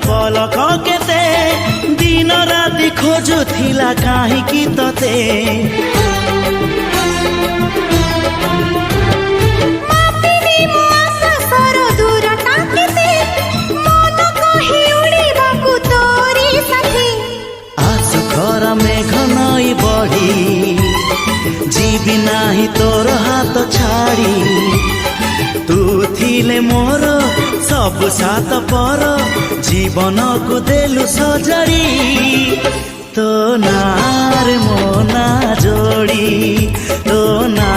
पलक केते दिन राति खोजुथिला काहींकि तते मेघ नई बढ़ी जीवी नाही तोर हाथ छाड़ी तू थिले मोर सब सात पर जीवन को देलु सजड़ी तो नार मोना जोड़ी तो ना